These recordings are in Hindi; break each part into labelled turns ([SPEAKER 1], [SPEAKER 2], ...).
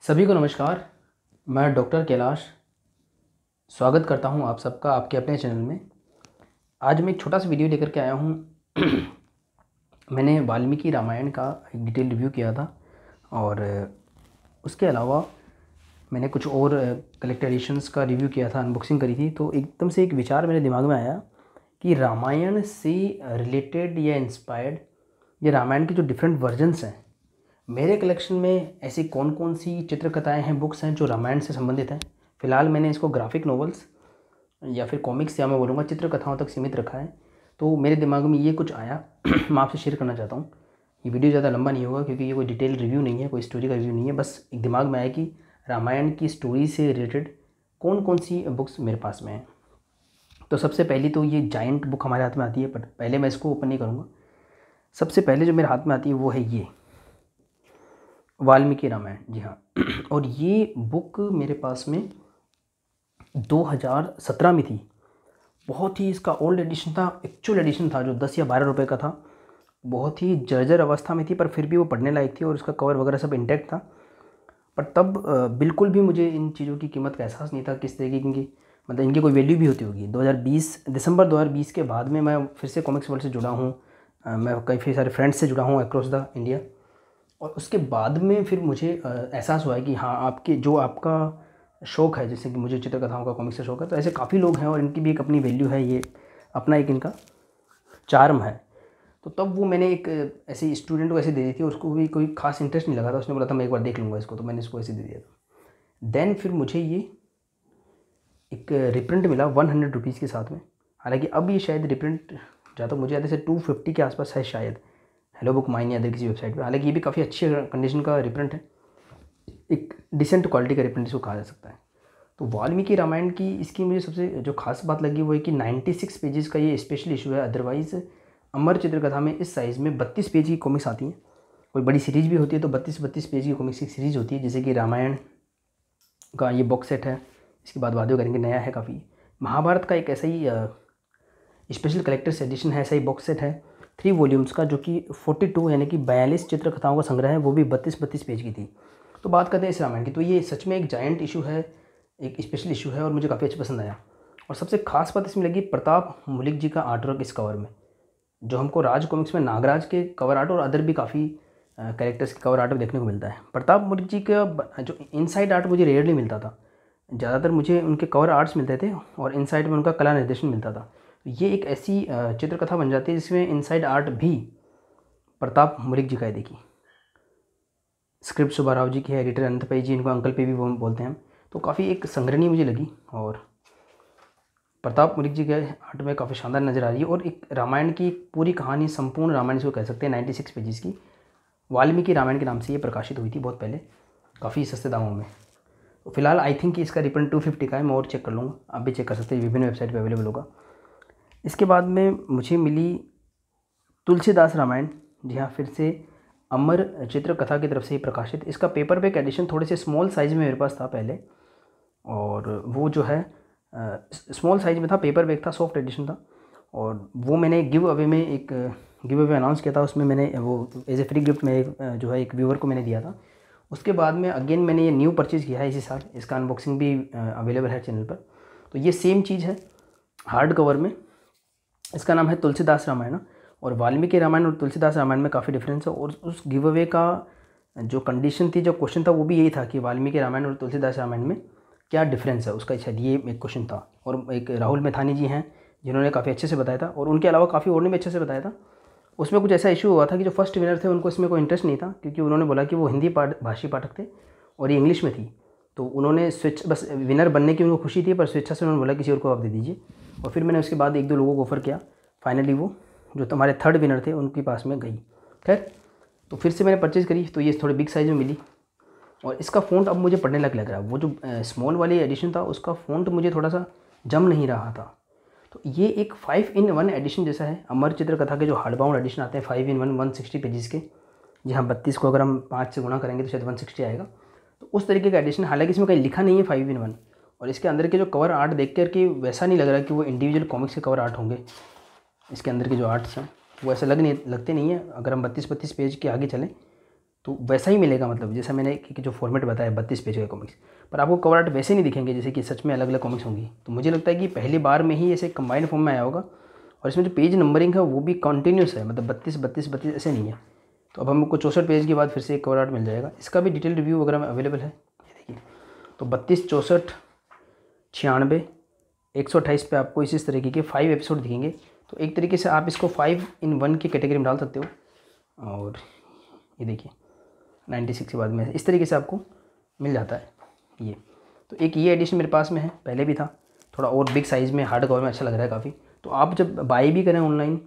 [SPEAKER 1] सभी को नमस्कार। मैं डॉक्टर कैलाश स्वागत करता हूं आप सबका आपके अपने चैनल में। आज मैं एक छोटा सा वीडियो लेकर के आया हूं। मैंने वाल्मीकि रामायण का एक डिटेल रिव्यू किया था और उसके अलावा मैंने कुछ और कलेक्टर एडिशंस का रिव्यू किया था, अनबॉक्सिंग करी थी। तो एकदम से एक विचार मेरे दिमाग में आया कि रामायण से रिलेटेड या इंस्पायर्ड ये रामायण के जो डिफरेंट वर्जन्स हैं, मेरे कलेक्शन में ऐसी कौन कौन सी चित्रकथाएं हैं, बुक्स हैं जो रामायण से संबंधित हैं। फ़िलहाल मैंने इसको ग्राफिक नॉवेल्स या फिर कॉमिक्स या मैं बोलूँगा चित्रकथाओं तक सीमित रखा है। तो मेरे दिमाग में ये कुछ आया, मैं आपसे शेयर करना चाहता हूँ। ये वीडियो ज़्यादा लंबा नहीं होगा क्योंकि ये कोई डिटेल रिव्यू नहीं है, कोई स्टोरी का रिव्यू नहीं है। बस एक दिमाग में आया कि रामायण की स्टोरी से रिलेटेड कौन कौन सी बुक्स मेरे पास में हैं। तो सबसे पहली तो ये जायंट बुक हमारे हाथ में आती है, बट पहले मैं इसको ओपन नहीं करूँगा। सबसे पहले जो मेरे हाथ में आती है वो है ये वाल्मीकि रामायण। जी हाँ। और ये बुक मेरे पास में 2017 में थी। बहुत ही इसका ओल्ड एडिशन था, एक्चुअल एडिशन था जो 10 या 12 रुपए का था। बहुत ही जर्जर अवस्था में थी पर फिर भी वो पढ़ने लायक थी और उसका कवर वगैरह सब इंटैक्ट था। पर तब बिल्कुल भी मुझे इन चीज़ों की कीमत का एहसास नहीं था किस तरीके की, मतलब इनकी कोई वैल्यू भी होती होगी। 2020 दिसंबर 2020 के बाद में मैं फिर से कॉमिक्स वर्ल्ड से जुड़ा हूँ। मैं काफ़ी सारे फ्रेंड्स से जुड़ा हूँ अक्रॉस द इंडिया। और उसके बाद में फिर मुझे एहसास हुआ है कि हाँ, आपके जो आपका शौक़ है, जैसे कि मुझे चित्रकथाओं का, कॉमिक्स का शौक़ है, तो ऐसे काफ़ी लोग हैं और इनकी भी एक अपनी वैल्यू है, ये अपना एक इनका चार्म है। तो तब वो मैंने एक ऐसे स्टूडेंट को ऐसे दे दी थी, उसको भी कोई खास इंटरेस्ट नहीं लगा था। उसने बोला था मैं एक बार देख लूँगा इसको, तो मैंने इसको ऐसे दे दिया था। देन फिर मुझे ये एक रिप्रिंट मिला 100 रुपीज़ के साथ में। हालांकि अब ये शायद रिप्रिंट जाता मुझे याद है 250 के आसपास है शायद, हेलो बुक माइन या अदर किसी वेबसाइट पे। हालांकि ये भी काफ़ी अच्छी कंडीशन का रिप्रिंट है, एक डिसेंट क्वालिटी का रिप्रिंट इसको कहा जा सकता है। तो वाल्मीकि रामायण की इसकी मुझे सबसे जो खास बात लगी वो है कि 96 पेजेस का ये स्पेशल इशू है। अदरवाइज़ अमर चित्रकथा में इस साइज़ में 32 पेज की कॉमिक्स आती हैं। कोई बड़ी सीरीज़ भी होती है तो 32 पेज की कॉमिक्स की सीरीज़ होती है, जैसे कि रामायण का ये बॉक्स सेट है, इसके बाद वादियों करेंगे, नया है काफ़ी। महाभारत का एक ऐसा ही स्पेशल कलेक्टर्स एडिशन है, ऐसा ही बॉक्स सेट है 3 वॉल्यूम्स का, जो कि 42 यानी कि 42 चित्रकथाओं का संग्रह है, वो भी 32 पेज की थी। तो बात करते हैं इस रामायण की, तो ये सच में एक जायंट इशू है, एक स्पेशल इशू है और मुझे काफ़ी अच्छा पसंद आया। और सबसे खास बात इसमें लगी प्रताप मुलिक जी का आर्ट वर्क इस कवर में, जो हमको राज कॉमिक्स में नागराज के कवर आर्ट और अदर भी काफ़ी कैरेक्टर्स के कवर आर्ट देखने को मिलता है। प्रताप मुलिक जी का जो इनसाइड आर्ट मुझे रेयरली मिलता था, ज़्यादातर मुझे उनके कवर आर्ट्स मिलते थे और इनसाइड में उनका कला निर्देशन मिलता था। तो ये एक ऐसी चित्रकथा बन जाती है जिसमें इनसाइड आर्ट भी प्रताप मुलिक जी का है। देखिए, स्क्रिप्ट सुब्बा राव जी की है, एडिटर अनंत पै जी, इनको अंकल पे भी बोलते हैं। तो काफ़ी एक संग्रहणीय मुझे लगी और प्रताप मुलिक जी के आर्ट में काफ़ी शानदार नज़र आ रही है। और एक रामायण की पूरी कहानी, संपूर्ण रामायण इसको कह सकते हैं, 96 पेजेस की वाल्मीकि रामायण के नाम से ये प्रकाशित हुई थी बहुत पहले, काफ़ी सस्ते दामों में। तो फिलहाल आई थिंक कि इसका रिप्रिंट 250 का है, मैं और चेक कर लूँगा, आप भी चेक कर सकते हैं, विभिन्न वेबसाइट पर अवेलेबल होगा। इसके बाद में मुझे मिली तुलसीदास रामायण। जी हाँ, फिर से अमर चित्रकथा की तरफ से ही प्रकाशित। इसका पेपर बैक एडिशन थोड़े से स्मॉल साइज़ में मेरे पास था पहले, और वो जो है स्मॉल साइज़ में था, पेपर बैक था, सॉफ्ट एडिशन था। और वो मैंने गिव अवे में एक गिव अवे अनाउंस किया था, उसमें मैंने वो एज ए फ्री गिफ्ट में जो है एक व्यूअर को मैंने दिया था। उसके बाद में अगेन मैंने ये न्यू परचेज़ किया है इसी साल, इसका अनबॉक्सिंग भी अवेलेबल है चैनल पर। तो ये सेम चीज़ है हार्ड कवर में, इसका नाम है तुलसीदास रामायण। और वाल्मीकि रामायण और तुलसीदास रामायण में काफ़ी डिफरेंस है। और उस गिव अवे का जो कंडीशन थी, जो क्वेश्चन था, वो भी यही था कि वाल्मीकि रामायण और तुलसीदास रामायण में क्या डिफरेंस है उसका, शायद ये एक क्वेश्चन था। और एक राहुल मैथानी जी हैं जिन्होंने काफ़ी अच्छे से बताया था, और उनके अलावा काफ़ी और ने भी अच्छे से बताया था। उसमें कुछ ऐसा इशू हुआ था कि जो फर्स्ट विनर थे उनको इसमें कोई इंटरेस्ट नहीं था, क्योंकि उन्होंने बोला कि वो हिंदी भाषी पाठक थे और ये इंग्लिश में थी। तो उन्होंने स्विच, बस विनर बनने की उनको खुशी थी, पर स्वेच्छा से उन्होंने बोला किसी और को आप दे दीजिए। और फिर मैंने उसके बाद 1-2 लोगों को ऑफ़र किया, फाइनली वो जो हमारे थर्ड विनर थे उनके पास में गई। खैर, तो फिर से मैंने परचेज़ करी, तो ये थोड़े बिग साइज़ में मिली। और इसका फ़ॉन्ट अब मुझे पढ़ने लग रहा है, वो जो स्मॉल वाली एडिशन था उसका फ़ॉन्ट मुझे थोड़ा सा जम नहीं रहा था। तो ये एक 5-in-1 एडिशन जैसा है। अमर चित्रकथा के जो हार्ड बाउंड एडिशन आते हैं 5-in-1 160 पेजेस के, जी हाँ, 32 को अगर हम 5 से गुणा करेंगे तो शायद 160 आएगा। तो उस तरीके का एडिशन, हालांकि इसमें कहीं लिखा नहीं है 5-in-1। और इसके अंदर के जो कवर आर्ट देख कर के वैसा नहीं लग रहा कि वो इंडिविजुअल कॉमिक्स के कवर आर्ट होंगे। इसके अंदर के जो आर्ट्स हैं वो ऐसे लगते नहीं है। अगर हम 32 पेज के आगे चलें तो वैसा ही मिलेगा, मतलब जैसा मैंने कि जो फॉर्मेट बताया 32 पेज के कॉमिक्स, पर आपको कवर आर्ट वैसे नहीं दिखेंगे जैसे कि सच में अलग अलग कॉमिक्स होंगी। तो मुझे लगता है कि पहली बार में ही ऐसे कंबाइंड फॉर्म में आया होगा, और इसमें जो पेज नंबरिंग है वो भी कंटिन्यूस है, मतलब 32 32 32 ऐसे नहीं है। तो अब हमको 64 पेज के बाद फिर से एक कवर आर्ट मिल जाएगा, इसका भी डिटेल रिव्यू वगैरह में अवेलेबल है, ये देखिए। तो 32 64 96 128 पे आपको इस तरीके के 5 एपिसोड दिखेंगे। तो एक तरीके से आप इसको 5 in 1 की कैटेगरी में डाल सकते हो। और ये देखिए 96 के बाद में इस तरीके से आपको मिल जाता है ये। तो एक ये एडिशन मेरे पास में है, पहले भी था, थोड़ा और बिग साइज़ में हार्ड कवर में अच्छा लग रहा है काफ़ी। तो आप जब बाई भी करें ऑनलाइन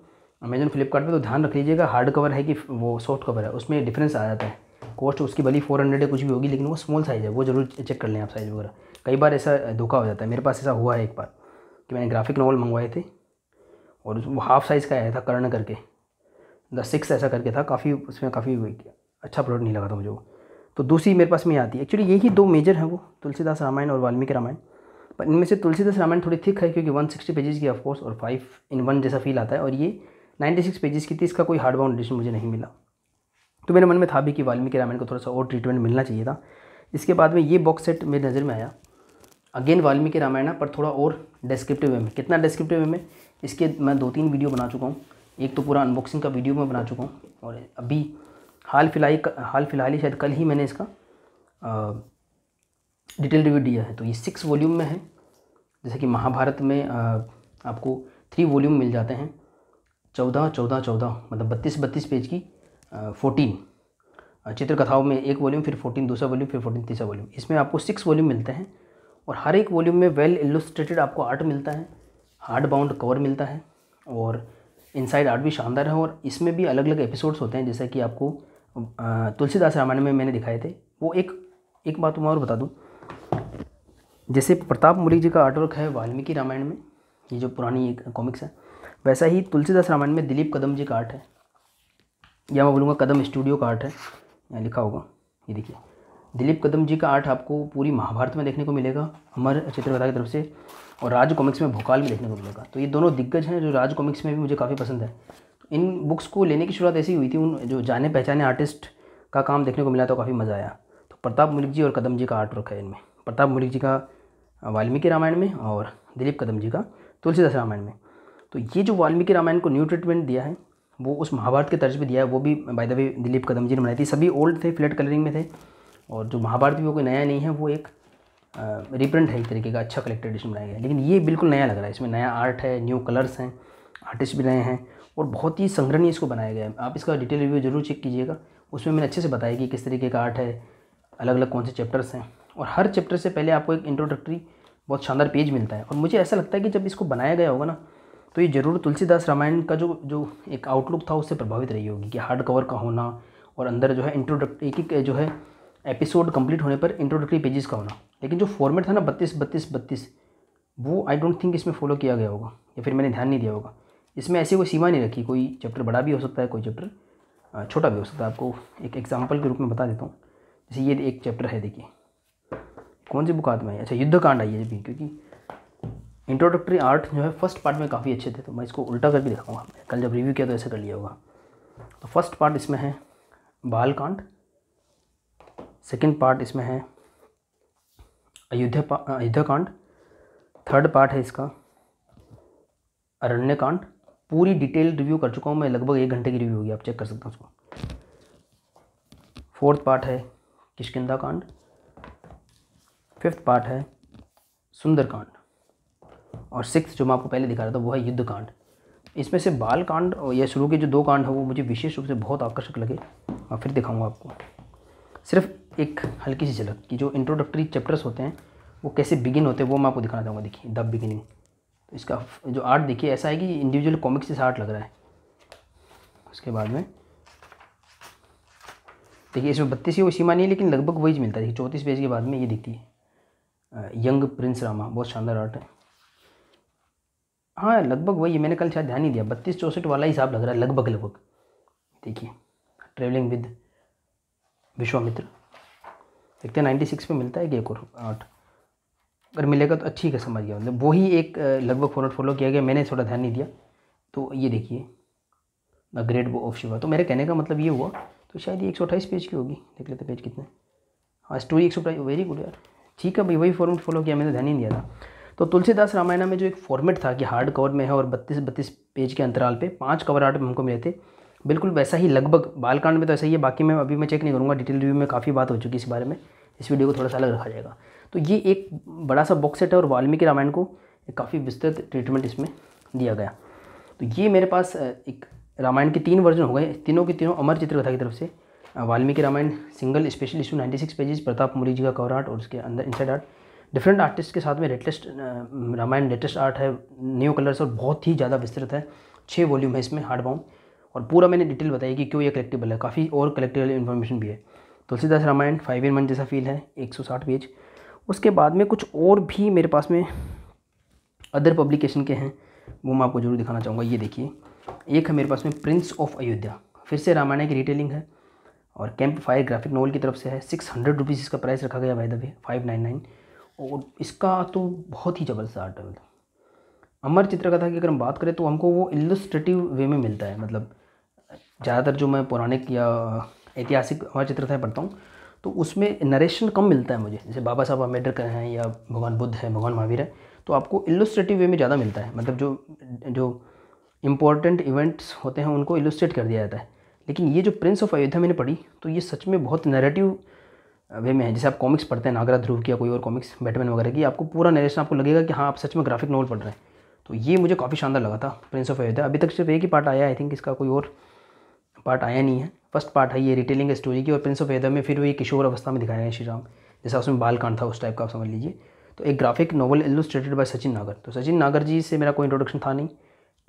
[SPEAKER 1] अमेजन फ्लिपकार्ट पे तो ध्यान रख लीजिएगा हार्ड कवर है कि वो सॉफ्ट कवर है, उसमें डिफरेंस आ जाता है। कॉस्ट उसकी भली 400 है कुछ भी होगी, लेकिन वो स्मॉल साइज़ है, वो जरूर चेक कर लें आप साइज़ वगैरह। कई बार ऐसा धोखा हो जाता है, मेरे पास ऐसा हुआ है एक बार कि मैंने ग्राफिक नॉवल मंगवाए थे और वो हाफ साइज़ का आया था, कर्ण करके द 6 ऐसा करके था, काफ़ी उसमें काफ़ी अच्छा प्रोडक्ट नहीं लगा था मुझे वो। तो दूसरी मेरे पास में आती है, एक्चुअली यही दो मेजर हैं वो, तुलसीदास रामायण और वाल्मीकि रामायण। पर इनमें से तुलसीदास रामायण थोड़ी थिक है क्योंकि 160 पेजेस की ऑफकोर्स, और 5 in 1 जैसा फील आता है, और ये 96 पेजेस की थी, इसका कोई हार्ड बाउंड एडिशन मुझे नहीं मिला। तो मेरे मन में था भी कि वाल्मीकि रामायण को थोड़ा सा और ट्रीटमेंट मिलना चाहिए था। इसके बाद में ये बॉक्स सेट मेरी नज़र में आया, अगेन वाल्मीकि रामायण पर थोड़ा और डिस्क्रिप्टिव वे में। कितना डिस्क्रिप्टिव वे में, इसके मैं 2-3 वीडियो बना चुका हूँ। एक तो पूरा अनबॉक्सिंग का वीडियो मैं बना चुका हूँ, और अभी हाल फिलहाल ही शायद कल ही मैंने इसका डिटेल रिव्यू दिया है। तो ये 6 वॉल्यूम में है, जैसे कि महाभारत में आपको 3 वॉल्यूम मिल जाते हैं, 14 मतलब 32 पेज की 14 चित्रकथाओं में एक वॉल्यूम, फिर 14 दूसरा वॉल्यूम, फिर 14 तीसरा वॉल्यूम। इसमें आपको 6 वॉल्यूम मिलते हैं, और हर एक वॉल्यूम में वेल इलस्ट्रेटेड आपको आर्ट मिलता है, हार्ड बाउंड कवर मिलता है, और इनसाइड आर्ट भी शानदार है। और इसमें भी अलग अलग एपिसोड्स होते हैं, जैसे कि आपको तुलसीदास रामायण में मैंने दिखाए थे वो। एक बात मैं और बता दूं, जैसे प्रताप मुली जी का आर्टवर्क है वाल्मीकि रामायण में, ये जो पुरानी एक कॉमिक्स है, वैसा ही तुलसीदास रामायण में दिलीप कदम जी का आर्ट है, या मैं बोलूँगा कदम स्टूडियो का आर्ट है, यहाँ लिखा होगा, ये देखिए दिलीप कदम जी का आर्ट आपको पूरी महाभारत में देखने को मिलेगा अमर चित्रकथा की तरफ से, और राज कॉमिक्स में भोकाल में देखने को मिलेगा। तो ये दोनों दिग्गज हैं जो राज कॉमिक्स में भी मुझे काफ़ी पसंद है। तो इन बुक्स को लेने की शुरुआत ऐसी हुई थी, उन जो जाने पहचाने आर्टिस्ट का काम देखने को मिला तो काफ़ी मज़ा आया। तो प्रताप मुलिक जी और कदम जी का आर्ट वर्क है इनमें, प्रताप मुलिक जी का वाल्मीकि रामायण में और दिलीप कदम जी का तुलसीदास रामायण में। तो ये जो वाल्मीकि रामायण को न्यू ट्रीटमेंट दिया है वो उस महाभारत के तर्ज पे दिया है, वो भी बाय द वे दिलीप कदम जी ने बनाई थी। सभी ओल्ड थे, फ्लैट कलरिंग में थे, और जो महाभारत भी वो कोई नया नहीं है, वो एक रिप्रिंट है एक तरीके का, अच्छा कलेक्टेड एडिशन बनाया गया है। लेकिन ये बिल्कुल नया लग रहा है, इसमें नया आर्ट है, न्यू कलर्स हैं, आर्टिस्ट भी नए हैं, और बहुत ही संग्रहणीय इसको बनाया गया है। आप इसका डिटेल रिव्यू जरूर चेक कीजिएगा, उसमें मैंने अच्छे से बताया कि किस तरीके का आर्ट है, अलग अलग कौन से चैप्टर्स हैं, और हर चैप्टर से पहले आपको एक इंट्रोडक्टरी बहुत शानदार पेज मिलता है। और मुझे ऐसा लगता है कि जब इसको बनाया गया होगा ना, तो ये ज़रूर तुलसीदास रामायण का जो एक आउटलुक था उससे प्रभावित रही होगी, कि हार्ड कवर का होना, और अंदर जो है एक जो है एपिसोड कंप्लीट होने पर इंट्रोडक्टरी पेजेस का होना। लेकिन जो फॉर्मेट था ना 32 वो आई डोंट थिंक इसमें फॉलो किया गया होगा, या फिर मैंने ध्यान नहीं दिया होगा। इसमें ऐसी कोई सीमा नहीं रखी, कोई चैप्टर बड़ा भी हो सकता है, कोई चैप्टर छोटा भी हो सकता है। आपको एक एग्जाम्पल के रूप में बता देता हूँ, जैसे ये एक चैप्टर है, देखिए कौन सी बुक हाथ में है, अच्छा युद्धकांड आई है, क्योंकि इंट्रोडक्टरी आर्ट जो है फर्स्ट पार्ट में काफ़ी अच्छे थे, तो मैं इसको उल्टा करके दिखाऊंगा। कल जब रिव्यू किया तो ऐसे कर लिया होगा। तो फर्स्ट पार्ट इसमें है बालकांड, सेकंड पार्ट इसमें है अयोध्याकांड, थर्ड पार्ट है इसका अरण्यकांड। पूरी डिटेल रिव्यू कर चुका हूँ मैं, लगभग 1 घंटे की रिव्यू होगी, आप चेक कर सकते हैं उसको। फोर्थ पार्ट है किष्किंधा कांड, फिफ्थ पार्ट है सुंदरकांड, और सिक्स्थ जो मैं आपको पहले दिखा रहा था वो है युद्धकांड। इसमें से बालकांड और या शुरू के जो 2 कांड है वो मुझे विशेष रूप से बहुत आकर्षक लगे, मैं फिर दिखाऊंगा आपको। सिर्फ एक हल्की सी झलक कि जो इंट्रोडक्टरी चैप्टर्स होते हैं वो कैसे बिगिन होते हैं वो मैं आपको दिखाना चाहूँगा। देखिए द बिगिनिंग, तो इसका जो आर्ट देखिए ऐसा है कि इंडिविजुअल कॉमिक्स जैसा आर्ट लग रहा है। उसके बाद में देखिए इसमें 32 की कोई सीमा नहीं है, लेकिन लगभग वही मिलता है। देखिए 34 पेज के बाद में ये दिखती है यंग प्रिंस रामा, बहुत शानदार आर्ट है। हाँ लगभग वही है, मैंने कल शायद ध्यान नहीं दिया, 32-64 वाला हिसाब लग रहा है लगभग। देखिए ट्रेवलिंग विद विश्वामित्र, देखते हैं 96 पे मिलता है कि एक और आर्ट, अगर मिलेगा तो अच्छी का समझ गया, मतलब वही एक लगभग फॉर्मेट फॉलो किया गया, मैंने थोड़ा ध्यान नहीं दिया। तो ये देखिए द ग्रेट बो ऑफ शिवा, तो मेरे कहने का मतलब ये हुआ, तो तो शायद ये 128 पेज की होगी, देख लेते पेज कितने। हाँ स्टोरी 128, वेरी गुड यार, ठीक है भाई, वही फॉर्मेट फॉलो किया, मैंने ध्यान ही नहीं दिया था। तो तुलसीदास रामायण में जो एक फॉर्मेट था कि हार्ड कवर में है और 32-32 पेज के अंतराल पे 5 कवर आर्ट में हमको मिले थे, बिल्कुल वैसा ही लगभग बालकांड में तो ऐसा ही है। बाकी मैं अभी चेक नहीं करूँगा, डिटेल रिव्यू में काफ़ी बात हो चुकी है इस बारे में, इस वीडियो को थोड़ा सा अलग रखा जाएगा। तो ये एक बड़ा सा बॉक्स सेट है और वाल्मीकि रामायण को काफ़ी विस्तृत ट्रीटमेंट इसमें दिया गया। तो ये मेरे पास एक रामायण के 3 वर्जन हो गए, तीनों के तीनों अमर चित्रकथा की तरफ से। Valmiki Ramayana single special issue 96 pages, Pratap Muri ji का कवर आर्ट और उसके अंदर इनसाइड आर्ट, डिफरेंट आर्टिस्ट के साथ में लेटेस्ट रामायण लेटेस्ट आर्ट है, न्यू कलर्स और बहुत ही ज़्यादा विस्तृत है। 6 वॉल्यूम है इसमें हार्ड बाउंड, और पूरा मैंने डिटेल बताई कि क्यों ये कलेक्टिबल है, काफ़ी और कलेक्टिबल इन्फॉर्मेशन भी है। तुलसीदास रामायण 5 in 1 जैसा फील है, 160 पेज। उसके बाद में कुछ और भी मेरे पास में अदर पब्लिकेशन के हैं, वो मैं आपको जरूर दिखाना चाहूँगा। ये देखिए, एक है मेरे पास में प्रिंस ऑफ अयोध्या, फिर से रामायण की रिटेलिंग है और कैंप फायर ग्राफिक नॉवल की तरफ से है। 600 रुपीज़ इसका प्राइस रखा गया बाय द वे, 599। और इसका तो बहुत ही ज़बरदस्त आर्ट है। मतलब अमर चित्रकथा की अगर हम बात करें तो हमको वो इलस्ट्रेटिव वे में मिलता है। मतलब ज़्यादातर जो मैं पौराणिक या ऐतिहासिक अमर चित्रकथाएँ पढ़ता हूँ तो उसमें नरेशन कम मिलता है मुझे, जैसे बाबा साहब अम्बेडकर हैं या भगवान बुद्ध है, भगवान महावीर है, तो आपको इलस्ट्रेटिव वे में ज़्यादा मिलता है। मतलब जो इम्पोर्टेंट इवेंट्स होते हैं उनको इलस्ट्रेट कर दिया जाता है। लेकिन ये जो प्रिंस ऑफ अयोध्या मैंने पढ़ी तो ये सच में बहुत नैरेटिव वे में है। जैसे आप कॉमिक्स पढ़ते हैं नागराज ध्रुव की या कोई और कॉमिक्स बैटमैन वगैरह की, आपको पूरा नरेशन आपको लगेगा कि हाँ आप सच में ग्राफिक नॉवल पढ़ रहे हैं। तो ये मुझे काफ़ी शानदार लगा था प्रिंस ऑफ अयोध्या। अभी तक सिर्फ एक ही पार्ट आया, आई थिंक इसका कोई और पार्ट आया नहीं है। फर्स्ट पार्ट है ये रिटेलिंग स्टोरी की, और प्रिंस ऑफ अयोध्या में फिर वो ये किशोर अवस्था में दिखाया है श्री राम, जैसा उसमें बालकांड था उस टाइप का आप समझ लीजिए। तो एक graphic novel illustrated bye Sachin नागर। तो सचिन नागर जी से मेरा कोई इंट्रोडक्शन था नहीं।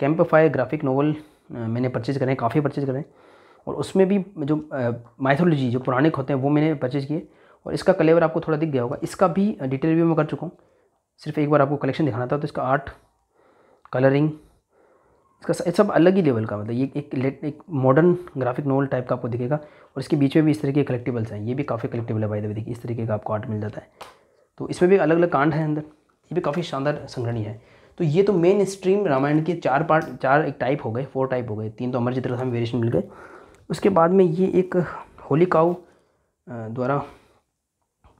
[SPEAKER 1] कैंप फायर ग्राफिक नॉवल मैंने परचेज़ करे, काफ़ी परचेज़ करे, और उसमें भी जो माइथोलॉजी जो पौराणिक होते हैं वो मैंने परचेज़ किए। और इसका कलेवर आपको थोड़ा दिख गया होगा, इसका भी डिटेल रिव्यू में कर चुका हूँ, सिर्फ एक बार आपको कलेक्शन दिखाना था। तो इसका आर्ट, कलरिंग, इसका सब अलग ही लेवल का, मतलब ये एक मॉडर्न ग्राफिक नॉवल टाइप का आपको दिखेगा। और इसके बीच में भी इस तरह के कलेक्टिबल्स हैं, ये भी काफ़ी कलेक्टिबल है बाय द वे, देखिए इस तरीके का आपको आर्ट मिल जाता है। तो इसमें भी अलग अलग कांड हैं अंदर, ये भी काफ़ी शानदार संग्रहणी है। तो ये तो मेन स्ट्रीम रामायण के 4 पार्ट, 4 एक टाइप हो गए, 4 टाइप हो गए, 3 तो अमर चित्रकथा में वेरिएशन मिल गए। उसके बाद में ये एक होली काउ द्वारा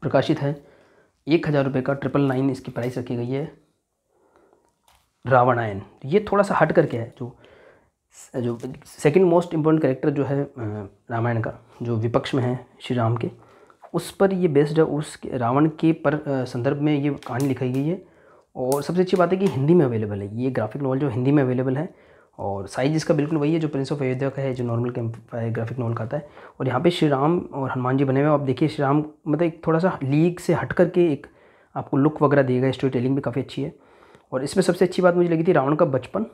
[SPEAKER 1] प्रकाशित है, 1000 रुपये का, 999 इसकी प्राइस रखी गई है, रावणायन। ये थोड़ा सा हट करके है, जो सेकंड मोस्ट इम्पोर्टेंट कैरेक्टर जो है रामायण का, जो विपक्ष में है श्री राम के, उस पर ये बेस्ड है, उस रावण के पर संदर्भ में ये कहानी लिखाई गई है। और सबसे अच्छी बात है कि हिंदी में अवेलेबल है ये ग्राफिक नॉवल, जो हिंदी में अवेलेबल है, और साइज़ इसका बिल्कुल वही है जो प्रिंस ऑफ अयोध्या का है, जो नॉर्मल ग्राफिक नॉवल का आता है। और यहाँ पे श्री राम और हनुमान जी बने हुए, आप देखिए श्री राम मतलब एक थोड़ा सा लीग से हट करके एक आपको लुक वगैरह देगा, स्टोरी टेलिंग भी काफ़ी अच्छी है। और इसमें सबसे अच्छी बात मुझे लगी थी रावण का बचपन,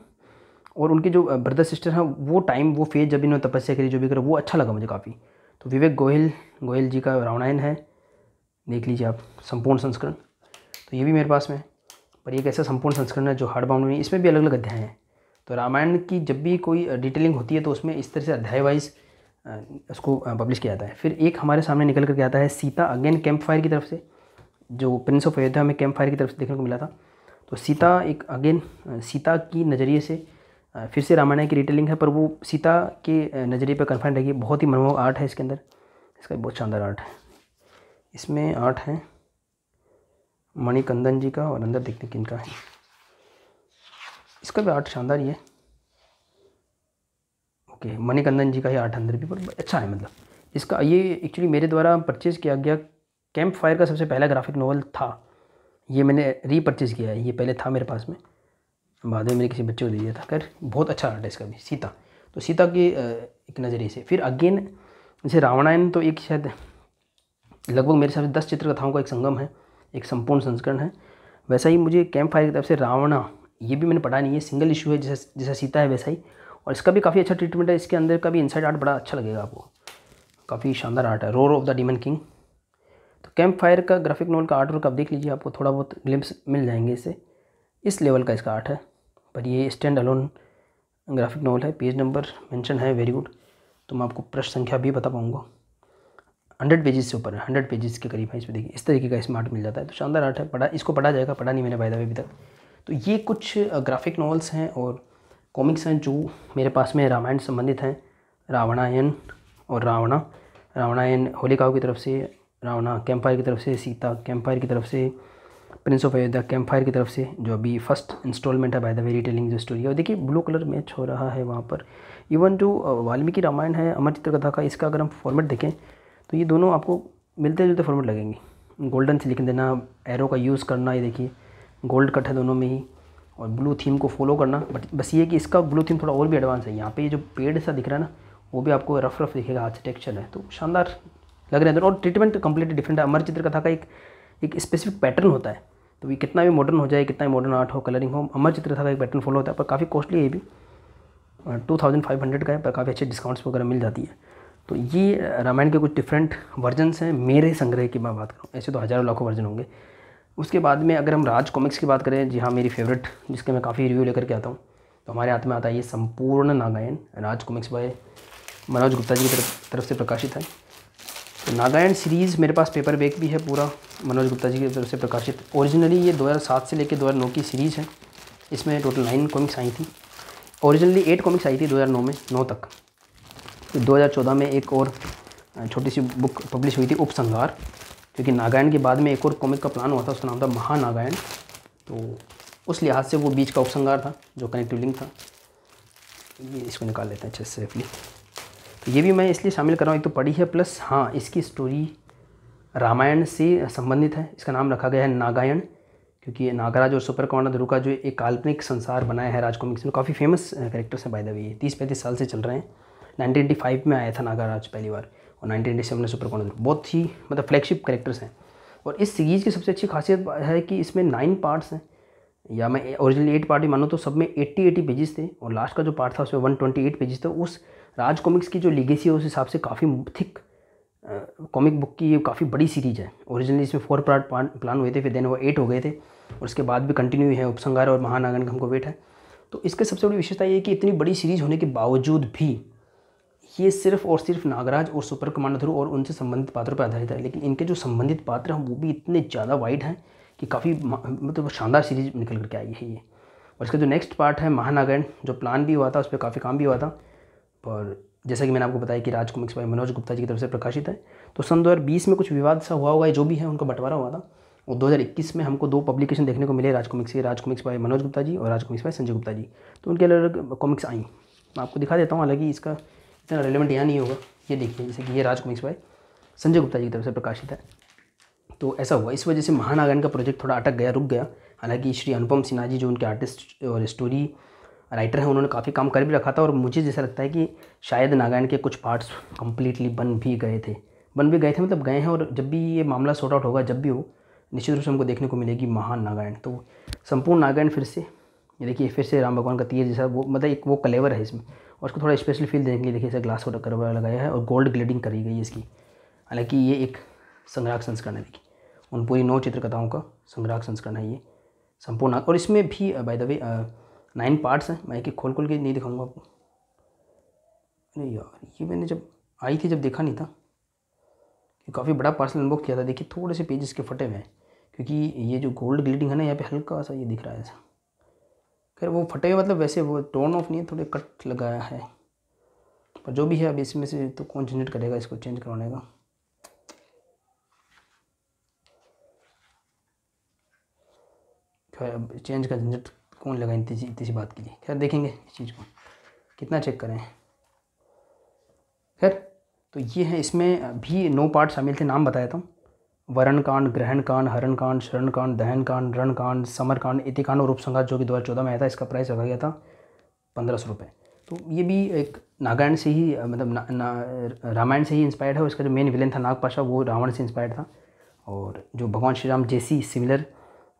[SPEAKER 1] और उनके जो ब्रदर सिस्टर हैं वो टाइम, वो फेज जब इन्होंने तपस्या करी, जो भी करा, वो अच्छा लगा मुझे काफ़ी। तो विवेक गोयल जी का रावणायन है, देख लीजिए आप, संपूर्ण संस्करण। तो ये भी मेरे पास में है, पर एक ऐसा संपूर्ण संस्करण है जो हार्ड बाउंड में, इसमें भी अलग अलग अध्याय हैं। तो रामायण की जब भी कोई डिटेलिंग होती है तो उसमें इस तरह से अध्याय वाइज उसको पब्लिश किया जाता है। फिर एक हमारे सामने निकल करके आता है सीता अगेन कैंप फायर की तरफ से, जो प्रिंस ऑफ अयोध्या में कैंप फायर की तरफ से देखने को मिला था। तो सीता एक अगेन सीता की नज़रिए से फिर से रामायण की रिटेलिंग है, पर वो सीता के नज़रिए पर कन्फाइंड रहेगी। बहुत ही मनमोहक आर्ट है इसके अंदर, इसका बहुत शानदार आर्ट है। इसमें आर्ट है मणिकंदन जी का, और अंदर देखते किन का है, इसका भी आर्ट शानदार ही है। ओके, मणिकंदन जी का ही आर्ट अंदर भी पर अच्छा है। मतलब इसका ये एक्चुअली मेरे द्वारा परचेज़ किया गया कैंप फायर का सबसे पहला ग्राफिक नॉवल था, ये मैंने रीपरचेज़ किया है। ये पहले था मेरे पास में, बाद में मेरे किसी बच्चे को दे दिया था। खैर बहुत अच्छा आर्ट है इसका भी, सीता। तो सीता के एक नज़रिए से फिर अगेन जैसे रावणायन तो एक शायद लगभग मेरे हिसाब से 10 चित्रकथाओं का एक संगम है, एक संपूर्ण संस्करण है। वैसा ही मुझे कैंप फायर की तरफ से रावणा, ये भी मैंने पढ़ा नहीं है, सिंगल इशू है, जैसा सीता है वैसा ही, और इसका भी काफ़ी अच्छा ट्रीटमेंट है। इसके अंदर का भी इनसाइड आर्ट बड़ा अच्छा लगेगा आपको, काफ़ी शानदार आर्ट है, roar of the demon king. तो कैंप फायर का ग्राफिक नॉवल का आर्ट वर्क आप देख लीजिए, आपको थोड़ा बहुत ग्लिम्स मिल जाएंगे इससे, इस लेवल का इसका आर्ट है। पर ये स्टैंड अलोन ग्राफिक नॉवल है, पेज नंबर मेंशन है, वेरी गुड। तो मैं आपको पृष्ठ संख्या भी बता पाऊँगा, 100 पेजेस से ऊपर है, 100 पेजेस के करीब है। इसमें देखिए इस तरीके का इसमें आर्ट मिल जाता है। तो शानदार आर्ट है, इसको पढ़ा जाएगा, पढ़ा नहीं मैंने बाय द वे अभी तक। तो ये कुछ ग्राफिक नॉवल्स हैं और कॉमिक्स हैं जो मेरे पास में रामायण से संबंधित हैं, रावणायन और रावणा एंड होलिकाओं की तरफ से, रावणा कैंपफायर की तरफ से, सीता कैंपफायर की तरफ से, प्रिंस ऑफ अयोध्या कैंपफायर की तरफ से, जो अभी फर्स्ट इंस्टॉलमेंट है बाय द वे रीटेलिंग जो स्टोरी है। और देखिए ब्लू कलर मैच हो रहा है वहाँ पर। इवन जो वाल्मीकि रामायण है अमर चित्रकथा का, इसका अगर हम फॉर्मेट देखें तो ये दोनों आपको मिलते जुलते फॉर्मेट लगेंगे। गोल्डन से लिख देना, एरो का यूज़ करना, ये देखिए गोल्ड कट है दोनों में ही, और ब्लू थीम को फॉलो करना। बट बस ये कि इसका ब्लू थीम थोड़ा और भी एडवांस है। यहाँ पे ये जो पेड़ सा दिख रहा है ना, वो भी आपको रफ रफ दिखेगा, हाथ से टेक्सचर है, तो शानदार लग रहे हैं। और ट्रीटमेंट कम्प्लीटली डिफरेंट है। अमर चित्रकथा का एक स्पेसिफिक पैटर्न होता है, तो ये कितना भी मॉडर्न हो जाए, कितना भी मॉडर्न आर्ट हो, कलरिंग हो, अमर चित्रकथा का एक पैटर्न फॉलो होता है। पर काफ़ी कॉस्टली है ये भी, 2500 का है, पर काफ़ी अच्छे डिस्काउंट्स वगैरह मिल जाती है। तो ये रामायण के कुछ डिफरेंट वर्जन्स हैं मेरे संग्रह की मैं बात करूँ, ऐसे तो हज़ारों लाखों वर्जन होंगे। उसके बाद में अगर हम राज कॉमिक्स की बात करें, जी हाँ मेरी फेवरेट, जिसके मैं काफ़ी रिव्यू लेकर के आता हूँ, तो हमारे हाथ में आता है ये संपूर्ण नागायण, राज कॉमिक्स बाय मनोज गुप्ता जी की तरफ से प्रकाशित है। तो नागायण सीरीज़ मेरे पास पेपर बैक भी है पूरा, मनोज गुप्ता जी की तरफ से प्रकाशित। ओरिजिनली ये 2007 से लेकर 2009 की सीरीज़ है। इसमें टोटल 9 कॉमिक्स आई थी। ओरिजिनली 8 कॉमिक्स आई थी 2009 में, 9 तक। फिर 2014 में एक और छोटी सी बुक पब्लिश हुई थी, उपसंहार, क्योंकि नागायण के बाद में एक और कॉमिक का प्लान हुआ था, उसका नाम था महानागायण। तो उस लिहाज से वो बीच का उपसंहार था जो कनेक्टिव लिंक था। ये इसको निकाल लेते हैं अच्छे से सेफली। तो ये भी मैं इसलिए शामिल कर रहा हूँ, एक तो पढ़ी है, प्लस हाँ इसकी स्टोरी रामायण से संबंधित है। इसका नाम रखा गया है नागायण, क्योंकि नागराज और सुपर कमांडर ध्रुव का जो एक काल्पनिक संसार बनाया है राज कॉमिक्स में। काफ़ी फेमस कैरेक्टर्स हैं बाय द वे, 30-35 साल से चल रहे हैं। 1985 में आया था नागराज पहली बार, और 1987 में सुपर कमांडर ध्रुव। बहुत ही मतलब फ्लैगशिप कैरेक्टर्स हैं। और इस सीरीज़ की सबसे अच्छी खासियत है कि इसमें 9 पार्ट्स हैं, या मैं ओरिजिनली 8 पार्ट ही मानूँ तो सब में 80 पेजेस थे, और लास्ट का जो पार्ट था उसमें 128 पेजेस थे। उस राज कॉमिक्स की जो लीगेसी है उस हिसाब से काफ़ी थिक कॉमिक बुक की ये काफ़ी बड़ी सीरीज़ है। ओरिजिनली इसमें 4 पार्ट प्लान हुए थे, फिर देन वो 8 हो गए थे, और उसके बाद भी कंटिन्यू है। उपसंहार और महानागायण का हमको वेट है। तो इसके सबसे बड़ी विशेषता ये है कि इतनी बड़ी सीरीज़ होने के बावजूद भी ये सिर्फ और सिर्फ नागराज और सुपर कमांडर ध्रुव और उनसे संबंधित पात्रों पर आधारित है। लेकिन इनके जो संबंधित पात्र हैं वो भी इतने ज़्यादा वाइड हैं कि काफ़ी मतलब शानदार सीरीज निकल करके आई है ये। और इसका जो नेक्स्ट पार्ट है महानागायण, जो प्लान भी हुआ था, उस पर काफ़ी काम भी हुआ था, पर जैसा कि मैंने आपको बताया कि राज कॉमिक्स बाय मनोज गुप्ता जी की तरफ से प्रकाशित है। तो सन 2020 में कुछ विवाद सा हुआ होगा, जो भी है उनका बंटवारा हुआ था, और 2021 में हमको 2 पब्लिकेशन देखने को मिले राज कॉमिक्स के, राज कॉमिक्स बाय मनोज गुप्ता जी और राज कॉमिक्स बाय संजय गुप्ता जी। तो उनके अलग अलग कॉमिक्स आई, मैं आपको दिखा देता हूँ, हालांकि इसका इतना रेलेवेंट यहाँ नहीं होगा। ये देखिए, जैसे कि ये राज कॉमिक्स बाय संजय गुप्ता जी की तरफ से प्रकाशित है। तो ऐसा हुआ, इस वजह से महानागायण का प्रोजेक्ट थोड़ा अटक गया, रुक गया। हालांकि श्री अनुपम सिन्हा जी जो उनके आर्टिस्ट और स्टोरी राइटर हैं, उन्होंने काफ़ी काम कर भी रखा था, और मुझे जैसा लगता है कि शायद नागायण के कुछ पार्ट्स कंप्लीटली बन भी गए थे मतलब गए हैं। और जब भी ये मामला सॉर्ट आउट होगा, जब भी हो, निश्चित रूप से हमको देखने को मिलेगी महानागायण। तो संपूर्ण नागायण फिर से, ये देखिए फिर से राम भगवान का तीर जैसा, वो मतलब एक वो कलेवर है इसमें, और उसको थोड़ा स्पेशल फील देने के लिए देखिए इसे ग्लास का कवर लगाया है और गोल्ड ग्लेडिंग करी गई है इसकी। हालांकि ये एक संग्राहक संस्करण है, देखिए उन पूरी 9 चित्रकथाओं का संग्राहक संस्करण है ये संपूर्ण। और इसमें भी बाय द वे 9 पार्ट्स हैं। मैं एक खोल के नहीं दिखाऊंगा आपको। अरे यार, ये मैंने जब आई थी जब देखा नहीं था, ये काफ़ी बड़ा पार्सल अनबॉक्स किया था। देखिए थोड़े से पेज इसके फटे हुए हैं, क्योंकि ये जो गोल्ड ग्लिडिंग है ना, यहाँ पे हल्का सा ये दिख रहा है ऐसा। खैर वो फटे हुए मतलब वैसे वो टोन ऑफ नहीं है, थोड़े कट लगाया है, पर जो भी है अब इसमें से तो कौन जनरेट करेगा इसको चेंज करवाने का। खैर अब चेंज का झंझट कौन लगा इतनी सी बात के लिए। खैर देखेंगे इस चीज़ को कितना चेक करें। खैर तो ये है, इसमें भी 9 पार्ट शामिल थे। नाम बताया था, वरण कांड, ग्रहण कांड, हरण कांड, शरण कांड, दहन कांड, रण कांड, समर कांड, इति कांड और उपसंहार, जो कि 2014 में आया था। इसका प्राइस रखा गया था 1500 रुपये। तो ये भी एक नागायण से ही मतलब रामायण से ही इंस्पायर्ड है। और इसका जो मेन विलेन था नागपाशा, वो रावण से इंस्पायर्ड था। और जो भगवान श्री राम जैसी सिमिलर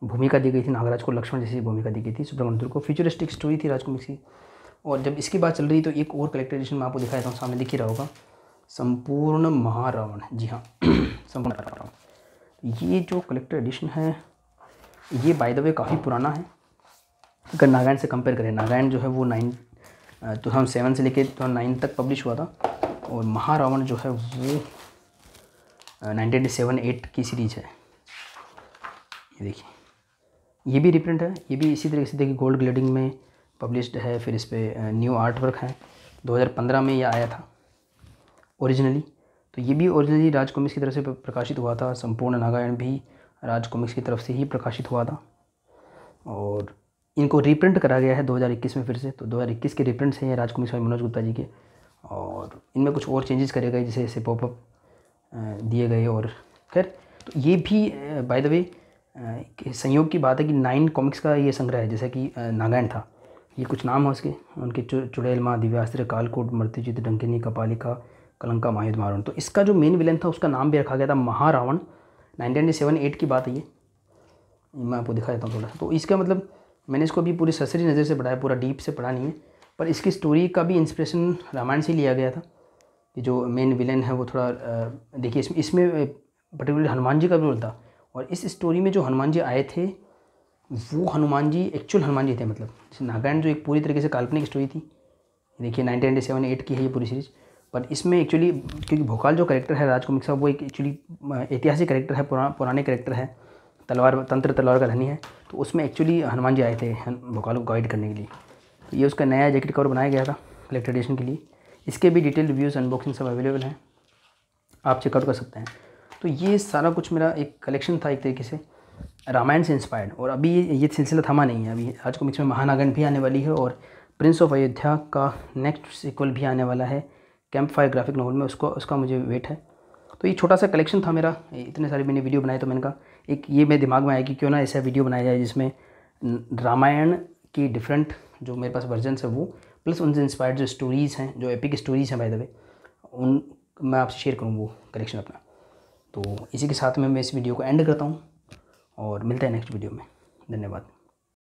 [SPEAKER 1] भूमिका दी गई थी नागराज को, लक्ष्मण जैसी भूमिका दी गई थी सुब्रमण्य को। फ्यूचरिस्टिक स्टोरी थी राज कॉमिक्स की। और जब इसकी बात चल रही तो एक और कलेक्टर एडिशन मैं आपको दिखाया था, सामने दिख ही रहा होगा, संपूर्ण महारावण। जी हाँ संपूर्ण महारावण। ये जो कलेक्टर एडिशन है ये बाय द वे काफ़ी पुराना है अगर नागायण से कंपेयर करें। नागायण जो है वो 2007 से लेकर 2009 तक पब्लिश हुआ था, और महारावण जो है वो 1987-8 की सीरीज़ है। ये देखिए, ये भी रिप्रिंट है, ये भी इसी तरीके से देखिए गोल्ड ग्लेडिंग में पब्लिश्ड है। फिर इस पर न्यू आर्ट वर्क है। 2015 में ये आया था, ओरिजिनली। तो ये भी ओरिजिनली राज कॉमिक्स की तरफ से प्रकाशित हुआ था। संपूर्ण नागायण भी राज कॉमिक्स की तरफ से ही प्रकाशित हुआ था और इनको रीप्रिंट करा गया है 2021 में फिर से। तो 2021 के रीप्रिंट्स हैं ये राज कॉमिक्स भाई मनोज गुप्ता जी के, और इनमें कुछ और चेंजेस करे गए, जैसे ऐसे पॉपअप दिए गए। और खैर तो ये भी बाय द वे संयोग की बात है कि 9 कॉमिक्स का ये संग्रह है। जैसे कि नागायण था, ये कुछ नाम है उसके, उनके चुड़ैल माँ, दिव्यास्त्र, कालकूट, मृत्युचित, डंकिनी, कपालिका, कलंका, महायुद्ध, मारण। तो इसका जो मेन विलन था उसका नाम भी रखा गया था महारावण। 1997-8 की बात है ये, मैं आपको दिखा देता हूँ थोड़ा सा। तो इसका मतलब मैंने इसको अभी पूरी सरसरी नज़र से पढ़ा है, पूरा डीप से पढ़ा नहीं है, पर इसकी स्टोरी का भी इंस्पिरेशन रामायण से लिया गया था। ये जो मेन विलेन है वो थोड़ा देखिए इसमें पर्टिकुलरली हनुमान जी का भी रोल था। और इस स्टोरी में जो हनुमान जी आए थे वो हनुमान जी एक्चुअल हनुमान जी थे। मतलब जैसे नागायण जो एक पूरी तरीके से काल्पनिक स्टोरी थी, देखिए 1997-8 की है ये पूरी सीरीज़, पर इसमें एक्चुअली क्योंकि भोकाल जो कैरेक्टर है राज कॉमिक्स का वो एक एक्चुअली ऐतिहासिक कैरेक्टर है, पुराने कैरेक्टर है, तलवार का धनी है। तो उसमें एक्चुअली हनुमान जी आए थे भोकाल को गाइड करने के लिए। तो ये उसका नया जैकेट कवर बनाया गया था कलेक्टर एडिशन के लिए। इसके भी डिटेल रिव्यूज़, अनबॉक्सिंग सब अवेलेबल हैं, आप चेकआउट कर सकते हैं। तो ये सारा कुछ मेरा एक कलेक्शन था एक तरीके से रामायण से इंस्पायर्ड। और अभी ये सिलसिला थमा नहीं है, अभी आज कॉमिक्स में महानागन भी आने वाली है और प्रिंस ऑफ अयोध्या का नेक्स्ट सीक्वल भी आने वाला है कैंप फायर ग्राफिक नॉवल में, उसका मुझे वेट है। तो ये छोटा सा कलेक्शन था मेरा, इतने सारे मैंने वीडियो बनाए, तो मैंने कहा एक ये मेरे दिमाग में आया कि क्यों ना ऐसा वीडियो बनाया जाए जिसमें रामायण की डिफरेंट जो मेरे पास वर्जन्स है वो, प्लस उनसे इंस्पायर्ड जो स्टोरीज़ हैं, जो एपिक स्टोरीज़ हैं बाय द वे, उन मैं आपसे शेयर करूँ वो कलेक्शन अपना। तो इसी के साथ में मैं इस वीडियो को एंड करता हूँ और मिलते हैं नेक्स्ट वीडियो में। धन्यवाद।